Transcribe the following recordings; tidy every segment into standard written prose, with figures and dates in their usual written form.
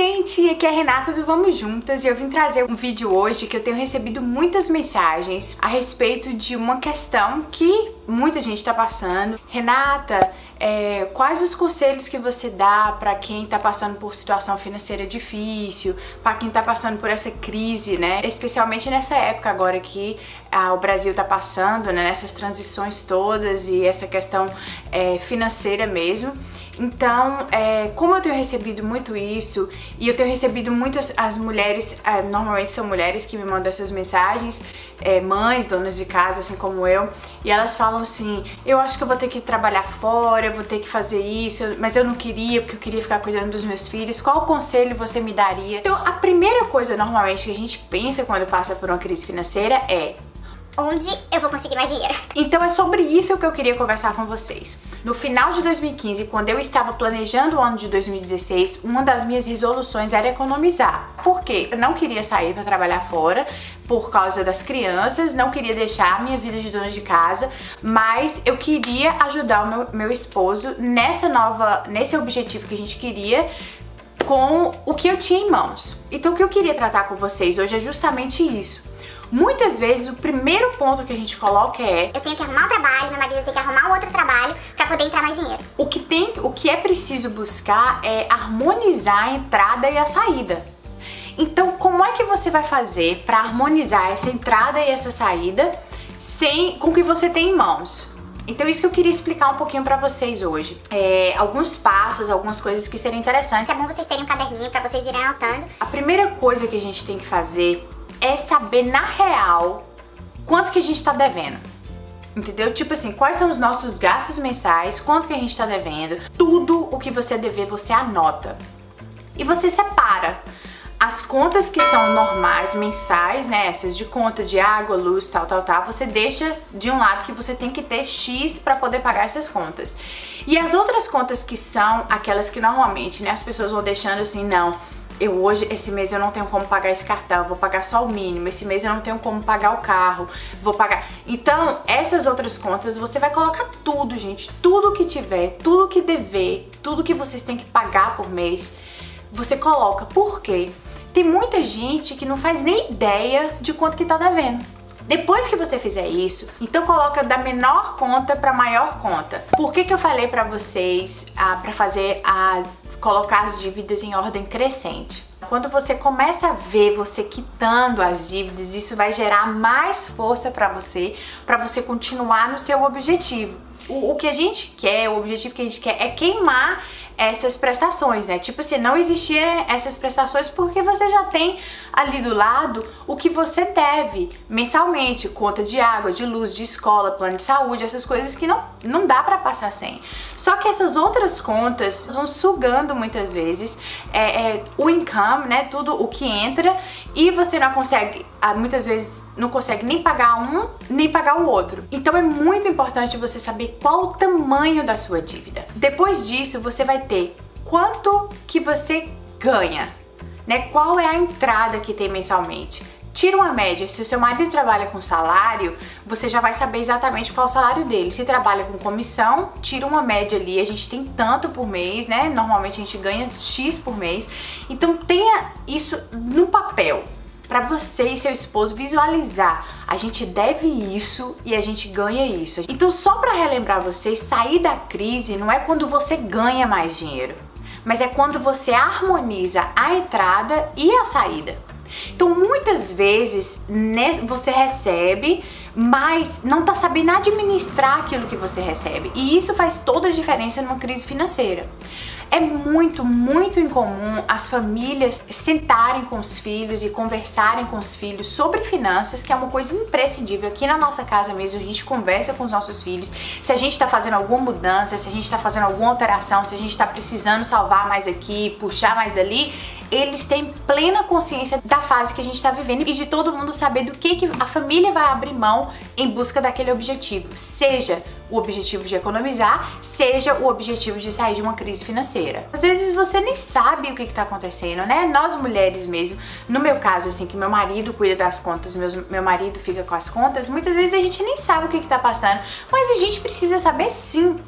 gente, aqui é a Renata do Vamos Juntas e eu vim trazer um vídeo hoje que eu tenho recebido muitas mensagens a respeito de uma questão que muita gente tá passando. Renata, quais os conselhos que você dá para quem tá passando por situação financeira difícil, para quem tá passando por essa crise, né? Especialmente nessa época agora que o Brasil tá passando, né? Nessas transições todas e essa questão financeira mesmo. Então, como eu tenho recebido muito isso, e eu tenho recebido muitas, as mulheres, normalmente são mulheres que me mandam essas mensagens, mães, donas de casa, assim como eu, e elas falam assim, eu acho que eu vou ter que trabalhar fora, eu vou ter que fazer isso, mas eu não queria, porque eu queria ficar cuidando dos meus filhos, qual conselho você me daria? Então, a primeira coisa, normalmente, que a gente pensa quando passa por uma crise financeira é: onde eu vou conseguir mais dinheiro? Então é sobre isso que eu queria conversar com vocês. No final de 2015, quando eu estava planejando o ano de 2016, uma das minhas resoluções era economizar. Por quê? Eu não queria sair para trabalhar fora por causa das crianças, não queria deixar a minha vida de dona de casa, mas eu queria ajudar o meu esposo nesse objetivo que a gente queria, com o que eu tinha em mãos. Então o que eu queria tratar com vocês hoje é justamente isso. Muitas vezes o primeiro ponto que a gente coloca é: eu tenho que arrumar um trabalho, meu marido tem que arrumar outro trabalho pra poder entrar mais dinheiro. O que é preciso buscar é harmonizar a entrada e a saída. Então, como é que você vai fazer para harmonizar essa entrada e essa saída com o que você tem em mãos? Então, isso que eu queria explicar um pouquinho pra vocês hoje. Alguns passos, algumas coisas que seriam interessantes. É bom vocês terem um caderninho pra vocês irem anotando. A primeira coisa que a gente tem que fazer é saber na real quanto que a gente tá devendo. Entendeu? Tipo assim, quais são os nossos gastos mensais, quanto que a gente tá devendo. Tudo o que você dever, você anota. E você separa as contas que são normais, mensais, né? Essas de conta de água, luz, tal, você deixa de um lado que você tem que ter X para poder pagar essas contas. E as outras contas que são aquelas que normalmente, né, as pessoas vão deixando assim, não, esse mês eu não tenho como pagar esse cartão, eu vou pagar só o mínimo, esse mês eu não tenho como pagar o carro, vou pagar. Então, essas outras contas, você vai colocar tudo, gente, tudo que tiver, tudo que dever, tudo que vocês têm que pagar por mês, você coloca. Por quê? Tem muita gente que não faz nem ideia de quanto que tá devendo. Depois que você fizer isso, então coloca da menor conta para maior conta. Por que eu falei para vocês para colocar as dívidas em ordem crescente? Quando você começa a ver você quitando as dívidas, isso vai gerar mais força para você continuar no seu objetivo. O que a gente quer, o objetivo que a gente quer é queimar essas prestações, né? Tipo assim, não existirem essas prestações porque você já tem ali do lado o que você deve mensalmente, conta de água, de luz, de escola, plano de saúde, essas coisas que não dá pra passar sem. Só que essas outras contas vão sugando muitas vezes o income, né? Tudo o que entra, e você não consegue, muitas vezes não consegue nem pagar um, nem pagar o outro. Então é muito importante você saber qual o tamanho da sua dívida. Depois disso, você vai ter quanto que você ganha, né? Qual é a entrada que tem mensalmente. Tira uma média. Se o seu marido trabalha com salário, você já vai saber exatamente qual é o salário dele. Se trabalha com comissão, tira uma média ali. A gente tem tanto por mês, né? Normalmente a gente ganha X por mês. Então tenha isso no papel, para você e seu esposo visualizar. A gente deve isso e a gente ganha isso. Então, só para relembrar vocês, sair da crise não é quando você ganha mais dinheiro, mas é quando você harmoniza a entrada e a saída. Então, muitas vezes você recebe, mas não tá sabendo administrar aquilo que você recebe. E isso faz toda a diferença numa crise financeira. É muito, muito incomum as famílias sentarem com os filhos e conversarem com os filhos sobre finanças, que é uma coisa imprescindível. Aqui na nossa casa mesmo, a gente conversa com os nossos filhos se a gente tá fazendo alguma mudança, se a gente tá fazendo alguma alteração, se a gente tá precisando salvar mais aqui, puxar mais dali. Eles têm plena consciência da fase que a gente tá vivendo e de todo mundo saber do que a família vai abrir mão em busca daquele objetivo. Seja o objetivo de economizar, seja o objetivo de sair de uma crise financeira. Às vezes você nem sabe o que tá acontecendo, né? Nós mulheres mesmo, no meu caso, assim, que meu marido cuida das contas, meu marido fica com as contas, muitas vezes a gente nem sabe o que tá passando, mas a gente precisa saber sim.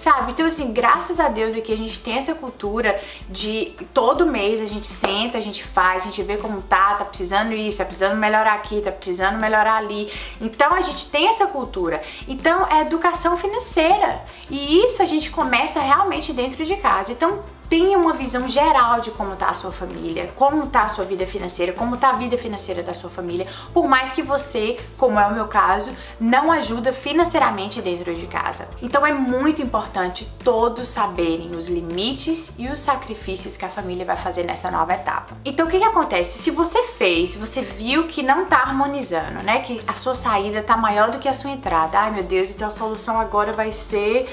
sabe? Então assim, graças a Deus aqui a gente tem essa cultura de todo mês a gente senta, a gente faz, a gente vê como tá precisando isso, tá precisando melhorar aqui, tá precisando melhorar ali. Então a gente tem essa cultura. Então é educação financeira. E isso a gente começa realmente dentro de casa. Então tenha uma visão geral de como tá a sua família, como tá a sua vida financeira, como tá a vida financeira da sua família, por mais que você, como é o meu caso, não ajuda financeiramente dentro de casa. Então é muito importante todos saberem os limites e os sacrifícios que a família vai fazer nessa nova etapa. Então o que acontece? Se você viu que não tá harmonizando, né, que a sua saída tá maior do que a sua entrada, ai meu Deus, então a solução agora vai ser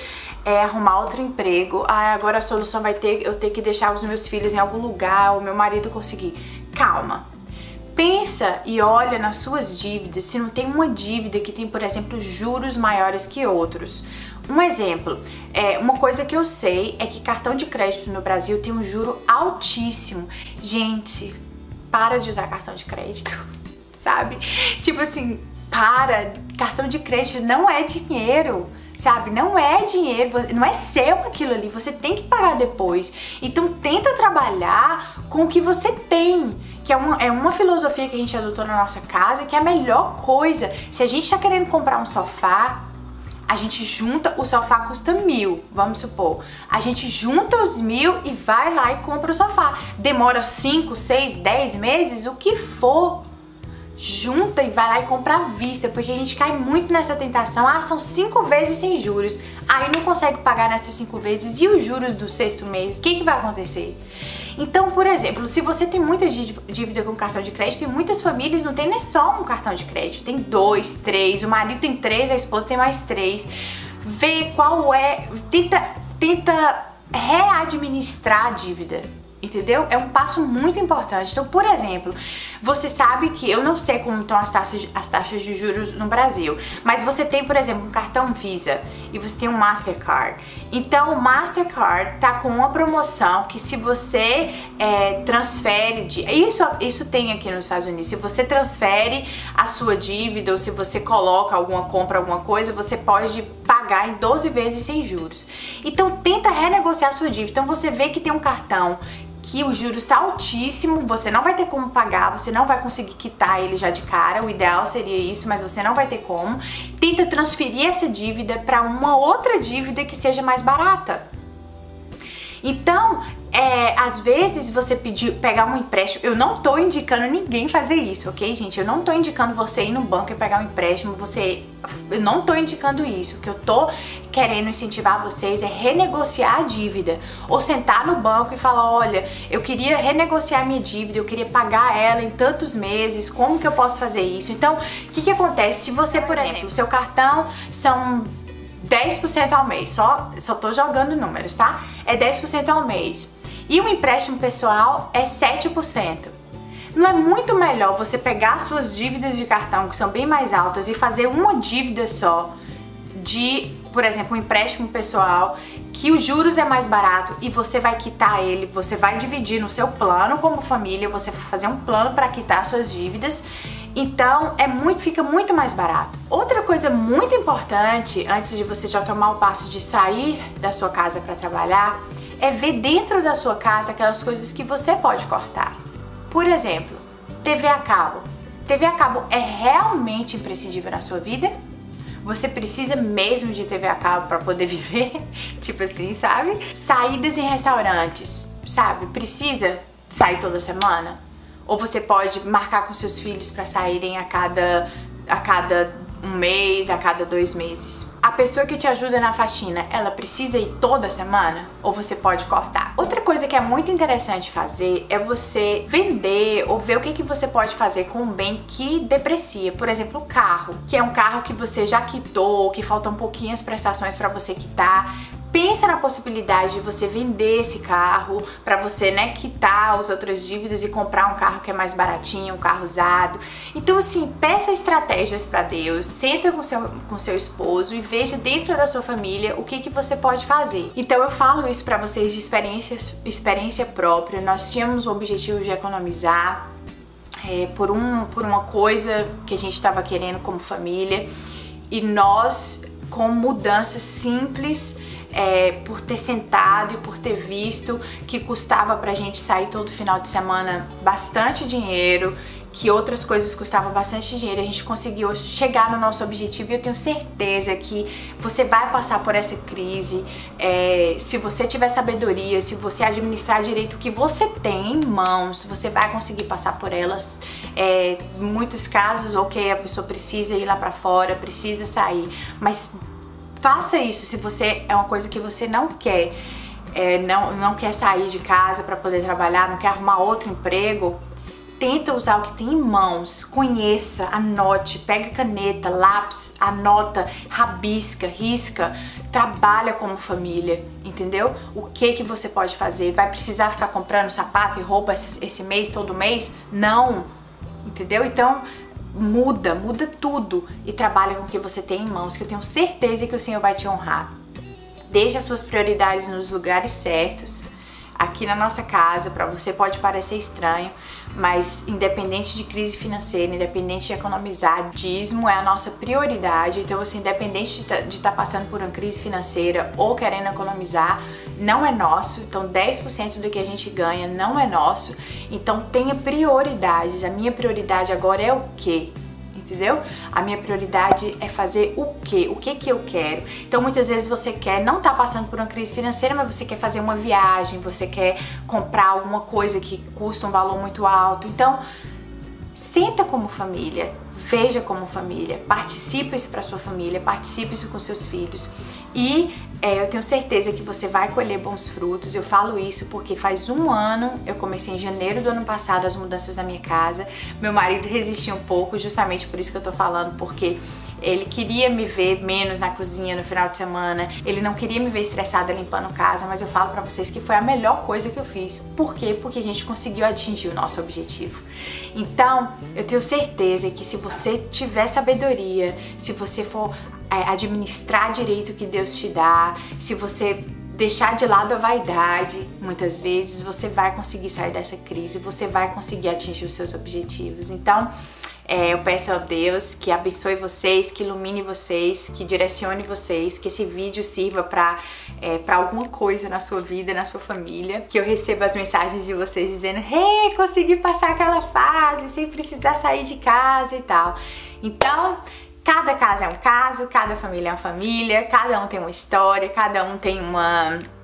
arrumar outro emprego, agora a solução vai ter eu ter que deixar os meus filhos em algum lugar, o meu marido conseguir. Calma. Pensa e olha nas suas dívidas, se não tem uma dívida que tem, por exemplo, juros maiores que outros. Um exemplo, uma coisa que eu sei é que cartão de crédito no Brasil tem um juro altíssimo. Gente, para de usar cartão de crédito, sabe? Tipo assim, cartão de crédito não é dinheiro. Sabe, não é dinheiro, não é seu aquilo ali, você tem que pagar depois. Então tenta trabalhar com o que você tem, que é uma filosofia que a gente adotou na nossa casa, que é a melhor coisa. Se a gente tá querendo comprar um sofá, a gente junta, o sofá custa 1.000, vamos supor. A gente junta os 1.000 e vai lá e compra o sofá. Demora 5, 6, 10 meses, o que for. Junta e vai lá e compra à vista, porque a gente cai muito nessa tentação, são 5 vezes sem juros, aí não consegue pagar nessas 5 vezes, e os juros do 6º mês, o que vai acontecer? Então, por exemplo, se você tem muita dívida com cartão de crédito, e muitas famílias não tem nem só um cartão de crédito, tem 2, 3, o marido tem 3, a esposa tem mais 3, vê qual tenta readministrar a dívida. Entendeu? É um passo muito importante. Então, por exemplo, você sabe que eu não sei como estão as taxas de juros no Brasil, mas você tem, por exemplo, um cartão Visa e você tem um Mastercard. Então, o Mastercard tá com uma promoção que se você transfere, isso tem aqui nos Estados Unidos, se você transfere a sua dívida ou se você coloca alguma coisa, você pode pagar em 12 vezes sem juros. Então, tenta renegociar a sua dívida. Então, você vê que tem um cartão que o juros está altíssimo, você não vai ter como pagar, você não vai conseguir quitar ele já de cara, o ideal seria isso, mas você não vai ter como. Tenta transferir essa dívida para uma outra dívida que seja mais barata. Então, às vezes você pegar um empréstimo, eu não tô indicando ninguém fazer isso, ok, gente? Eu não tô indicando você ir no banco e pegar um empréstimo, eu não tô indicando isso. O que eu tô querendo incentivar vocês é renegociar a dívida, ou sentar no banco e falar, olha, eu queria renegociar minha dívida, eu queria pagar ela em tantos meses, como que eu posso fazer isso? Então, o que acontece? Se você, por exemplo, o seu cartão são 10% ao mês, só tô jogando números, tá? É 10% ao mês. E o empréstimo pessoal é 7%. Não é muito melhor você pegar suas dívidas de cartão, que são bem mais altas, e fazer uma dívida só de, por exemplo, um empréstimo pessoal, que os juros é mais barato e você vai quitar ele, você vai dividir no seu plano como família, você vai fazer um plano para quitar suas dívidas. Então fica muito mais barato. Outra coisa muito importante, antes de você já tomar o passo de sair da sua casa para trabalhar, é ver dentro da sua casa aquelas coisas que você pode cortar. Por exemplo, TV a cabo. TV a cabo é realmente imprescindível na sua vida? Você precisa mesmo de TV a cabo para poder viver? Tipo assim, sabe? Saídas em restaurantes, sabe? Precisa sair toda semana? Ou você pode marcar com seus filhos para saírem a cada um mês, a cada 2 meses. A pessoa que te ajuda na faxina, ela precisa ir toda semana? Ou você pode cortar? Outra coisa que é muito interessante fazer é você vender ou ver o que você pode fazer com um bem que deprecia. Por exemplo, o carro, que é um carro que você já quitou, que faltam pouquinhas prestações para você quitar. Pensa na possibilidade de você vender esse carro para você, né, quitar as outras dívidas e comprar um carro que é mais baratinho, um carro usado. Então, assim, peça estratégias para Deus, senta com seu esposo e veja dentro da sua família o que você pode fazer. Então, eu falo isso para vocês de experiência própria. Nós tínhamos o objetivo de economizar por uma coisa que a gente estava querendo como família, e nós, com mudanças simples, por ter sentado e por ter visto que custava pra gente sair todo final de semana bastante dinheiro, que outras coisas custavam bastante dinheiro, a gente conseguiu chegar no nosso objetivo e eu tenho certeza que você vai passar por essa crise, se você tiver sabedoria, se você administrar direito o que você tem em mãos, você vai conseguir passar por elas. Em muitos casos, ok, a pessoa precisa ir lá pra fora, precisa sair, mas faça isso se você é uma coisa que você não quer, não quer sair de casa para poder trabalhar, não quer arrumar outro emprego. Tenta usar o que tem em mãos, conheça, anote, pega caneta, lápis, anota, rabisca, risca, trabalha como família, entendeu? O que você pode fazer? Vai precisar ficar comprando sapato e roupa esse mês, todo mês? Não, entendeu? Então muda tudo e trabalha com o que você tem em mãos, que eu tenho certeza que o Senhor vai te honrar. Deixe as suas prioridades nos lugares certos. Aqui na nossa casa, para você pode parecer estranho, mas independente de crise financeira, independente de economizar, dízimo é a nossa prioridade. Então, assim, independente de estar passando por uma crise financeira ou querendo economizar, não é nosso. Então, 10% do que a gente ganha não é nosso. Então, tenha prioridades. A minha prioridade agora é o quê? Entendeu? A minha prioridade é fazer o quê? O que que eu quero? Então muitas vezes você não tá passando por uma crise financeira, mas você quer fazer uma viagem, você quer comprar alguma coisa que custa um valor muito alto. Então, senta como família, veja como família, participe isso para sua família, participe isso com seus filhos e eu tenho certeza que você vai colher bons frutos. Eu falo isso porque faz um ano, eu comecei em janeiro do ano passado as mudanças na minha casa. Meu marido resistiu um pouco, justamente por isso que eu tô falando, porque ele queria me ver menos na cozinha no final de semana, ele não queria me ver estressada limpando casa, mas eu falo pra vocês que foi a melhor coisa que eu fiz. Por quê? Porque a gente conseguiu atingir o nosso objetivo. Então, eu tenho certeza que se você tiver sabedoria, se você for administrar direito o que Deus te dá, se você deixar de lado a vaidade, muitas vezes você vai conseguir sair dessa crise, você vai conseguir atingir os seus objetivos. Então, eu peço a Deus que abençoe vocês, que ilumine vocês, que direcione vocês, que esse vídeo sirva para alguma coisa na sua vida, na sua família, que eu receba as mensagens de vocês dizendo: hey, consegui passar aquela fase sem precisar sair de casa e tal. Então, cada casa é um caso, cada família é uma família, cada um tem uma história, cada um tem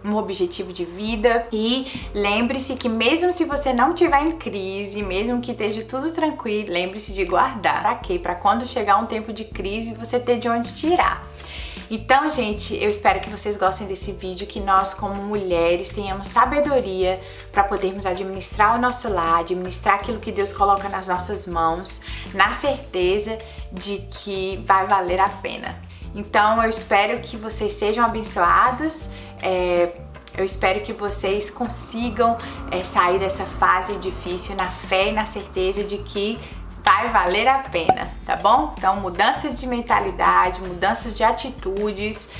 um objetivo de vida. E lembre-se que mesmo se você não estiver em crise, mesmo que esteja tudo tranquilo, lembre-se de guardar. Pra quê? Pra quando chegar um tempo de crise, você ter de onde tirar. Então, gente, eu espero que vocês gostem desse vídeo, que nós como mulheres tenhamos sabedoria para podermos administrar o nosso lar, administrar aquilo que Deus coloca nas nossas mãos, na certeza de que vai valer a pena. Então, eu espero que vocês sejam abençoados, eu espero que vocês consigam sair dessa fase difícil na fé e na certeza de que vai valer a pena, tá bom? Então, mudança de mentalidade, mudanças de atitudes,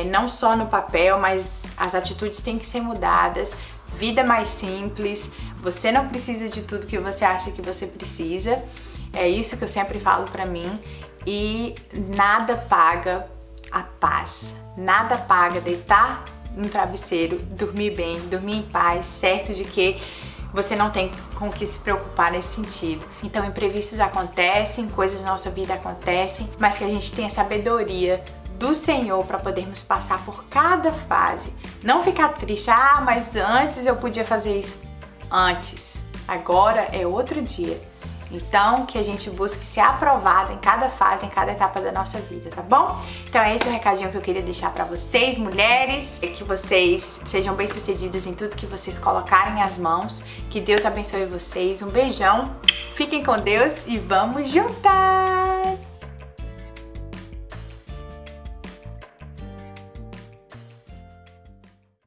não só no papel, mas as atitudes têm que ser mudadas. Vida mais simples, você não precisa de tudo que você acha que você precisa. É isso que eu sempre falo pra mim. E nada paga a paz, nada paga deitar no travesseiro, dormir bem, dormir em paz, certo de que você não tem com o que se preocupar nesse sentido. Então, imprevistos acontecem, coisas na nossa vida acontecem, mas que a gente tenha sabedoria do Senhor para podermos passar por cada fase. Não ficar triste, mas antes eu podia fazer isso. Antes, agora é outro dia. Então, que a gente busque ser aprovado em cada fase, em cada etapa da nossa vida, tá bom? Então, esse é o recadinho que eu queria deixar pra vocês, mulheres. Que vocês sejam bem-sucedidas em tudo que vocês colocarem as mãos. Que Deus abençoe vocês. Um beijão. Fiquem com Deus e vamos juntar!